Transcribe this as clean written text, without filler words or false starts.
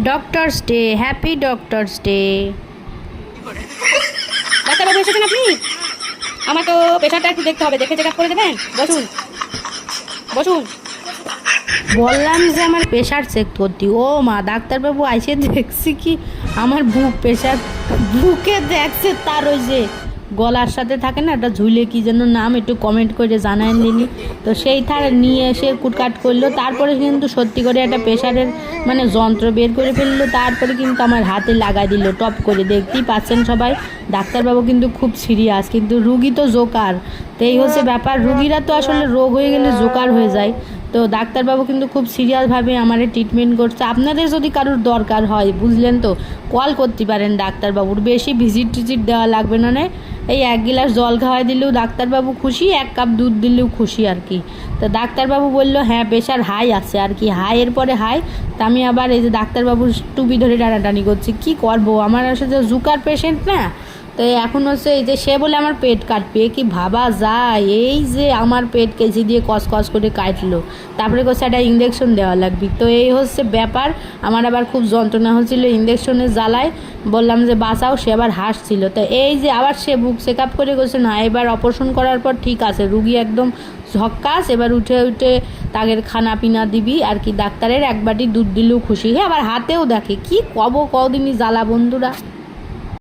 Doctors day, happy doctors day. ডাক্তারবাবু এসেছেন আপনি? আমার তো প্রেশারটা একটু দেখতে হবে, দেখে চেক আপ করে দেবেন। বসুন বসুন। বললাম যে আমার প্রেশার চেক করতি। ও মা, ডাক্তারবাবু আইসে দেখছি কি আমার প্রেশার বুকে দেখছে, তার ওই যে গলার সাথে থাকে না একটা ঝুলে, কি যেন নাম, একটু কমেন্ট করে জানায় নিনি। তো সেই তার নিয়ে এসে কুটকাট করলো, তারপরে কিন্তু সত্যি করে একটা প্রেশারের মানে যন্ত্র বের করে ফেললো, তারপরে কিন্তু আমার হাতে লাগাই দিল টপ করে। দেখতেই পাচ্ছেন সবাই, ডাক্তারবাবু কিন্তু খুব সিরিয়াস, কিন্তু রুগী তো জোকার। তো এই হচ্ছে ব্যাপার, রুগীরা তো আসলে রোগ হয়ে গেলে জোকার হয়ে যায়। তো ডাক্তারবাবু কিন্তু খুব সিরিয়াসভাবে আমার ট্রিটমেন্ট করছে। আপনাদের যদি কারোর দরকার হয়, বুঝলেন তো, কল করতে পারেন ডাক্তারবাবুর। বেশি ভিজিট টিজিট দেওয়া লাগবে না। এই 1 গ্লাস জল খাওয়াই দিলেও ডাক্তারবাবু খুশি, 1 কাপ দুধ দিলেও খুশি আর কি। তো ডাক্তারবাবু বললো হ্যাঁ প্রেশার হাই আছে আর কি, হাইয়ের পরে হাই। তা আমি আবার এই যে ডাক্তারবাবুর টুপি ধরে টানাটানি করছি, কি করবো, আমার আসলে জুকার পেশেন্ট না। তো এখন হচ্ছে এই যে সে বলে আমার পেট কাটবে, কি ভাবা যায়? এই যে আমার পেট কেজি দিয়ে কস কস করে কাটলো, তারপরে কোথাও একটা ইঞ্জেকশন দেওয়া লাগবে। তো এই হচ্ছে ব্যাপার, আমার আবার খুব যন্ত্রণা হচ্ছিলো ইঞ্জেকশনের জ্বালায়। বললাম যে বাঁচাও, সে আবার হাসছিল। তো এই যে আবার সে বুক চেক আপ করে গেছে, না এবার অপারেশন করার পর ঠিক আছে, রুগী একদম ঝক্কাস, এবার উঠে উঠে তাদের খানা পিনা দিবি আর কি। ডাক্তারের 1 বাটি দুধ দিলেও খুশি, হ্যাঁ আবার হাতেও দেখে, কি কব কদিনই জ্বালা বন্ধুরা।